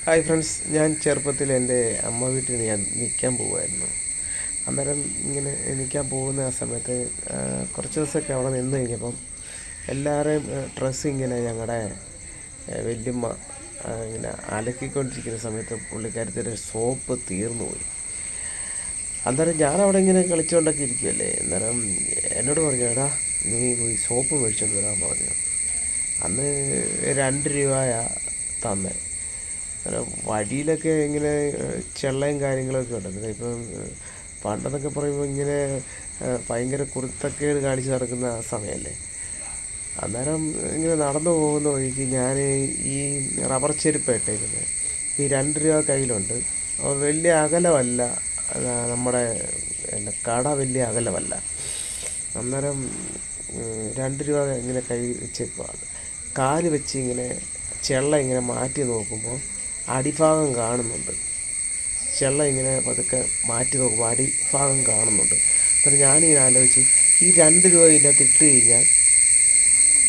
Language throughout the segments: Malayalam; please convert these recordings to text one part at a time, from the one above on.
ഹായ് ഫ്രണ്ട്സ്, ഞാൻ ചെറുപ്പത്തിൽ എൻ്റെ അമ്മ വീട്ടിൽ ഞാൻ നിൽക്കാൻ പോകുമായിരുന്നു. അന്നേരം ഇങ്ങനെ നിൽക്കാൻ പോകുന്ന ആ സമയത്ത് കുറച്ച് ദിവസമൊക്കെ അവിടെ നിന്ന് കഴിഞ്ഞപ്പം എല്ലാവരെയും ഡ്രസ്സ് ഇങ്ങനെ ഞങ്ങളുടെ വല്യമ്മ ഇങ്ങനെ അലക്കിക്കൊണ്ടിരിക്കുന്ന സമയത്ത് പുള്ളിക്കാരത്തിൻ്റെ സോപ്പ് തീർന്നു പോയി. അന്നേരം ഞാനവിടെ ഇങ്ങനെ കളിച്ചുകൊണ്ടൊക്കെ ഇരിക്കുകയല്ലേ. അന്നേരം എന്നോട് പറഞ്ഞു, എടാ നീ പോയി സോപ്പ് മേടിച്ചുകൊണ്ട് വരാൻ പറഞ്ഞു. അന്ന് 2 രൂപയാ തന്നെ. വഴിയിലൊക്കെ ഇങ്ങനെ ചെള്ളയും കാര്യങ്ങളൊക്കെ ഉണ്ട്. ഇപ്പം പണ്ടെന്നൊക്കെ പറയുമ്പോൾ ഇങ്ങനെ ഭയങ്കര കുരുത്തക്കേട് കാണിച്ച് നടക്കുന്ന സമയമല്ലേ. അന്നേരം ഇങ്ങനെ നടന്നു പോകുന്ന വഴിക്ക് ഞാൻ ഈ റബ്ബർ ചെരുപ്പ് ഇട്ടേക്കുന്നത്. ഈ 2 രൂപ കയ്യിലുണ്ട്. വലിയ അകലമല്ല, നമ്മുടെ കട വലിയ അകലമല്ല. അന്നേരം 2 രൂപ ഇങ്ങനെ കൈ വെച്ചേക്കുവാണ്. കാല് വെച്ച് ഇങ്ങനെ ചെള്ള ഇങ്ങനെ മാറ്റി നോക്കുമ്പോൾ അടിഭാഗം കാണുന്നുണ്ട്. ചെള്ള ഇങ്ങനെ പതുക്കെ മാറ്റി നോക്കുമ്പോൾ അടിഭാഗം കാണുന്നുണ്ട്. അപ്പം ഞാനിങ്ങനെ ആലോചിച്ച്, ഈ 2 രൂപ ഇതിനകത്ത് ഇട്ട് കഴിഞ്ഞാൽ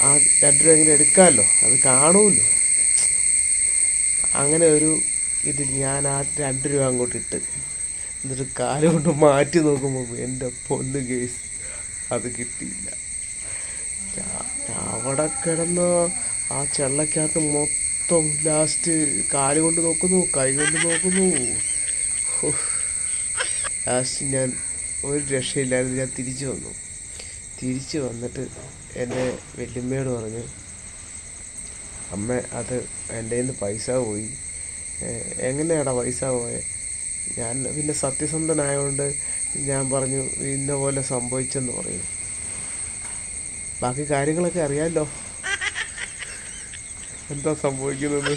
ആ 2 രൂപ ഇങ്ങനെ എടുക്കാമല്ലോ, അത് കാണുമല്ലോ. അങ്ങനെ ഒരു ഇതിൽ ഞാൻ ആ 2 രൂപ അങ്ങോട്ട് ഇട്ട്, എന്നിട്ട് കാലുകൊണ്ട് മാറ്റി നോക്കുമ്പോൾ എൻ്റെ പൊന്ന് കേസ് അത് കിട്ടിയില്ല. അവിടെ കിടന്ന് ആ ചെള്ളക്കകത്ത് മൊത്തം ലാസ്റ്റ് കാലുകൊണ്ട് നോക്കുന്നു, കൈ കൊണ്ട് നോക്കുന്നു. ലാസ്റ്റ് ഞാൻ ഒരു രക്ഷയില്ലായിരുന്നു. ഞാൻ തിരിച്ചു വന്നിട്ട് എൻ്റെ വല്യമ്മയോട് പറഞ്ഞു, അമ്മ അത് എൻ്റെ കയ്യിൽ നിന്ന് പൈസ പോയി. എങ്ങനെയാടാ പൈസ പോയത്? ഞാൻ പിന്നെ സത്യസന്ധനായതുകൊണ്ട് ഞാൻ പറഞ്ഞു, ഇന്ന പോലെ സംഭവിച്ചെന്ന് പറയും. ബാക്കി കാര്യങ്ങളൊക്കെ അറിയാമല്ലോ എന്താ സംഭവിക്കുന്നത്.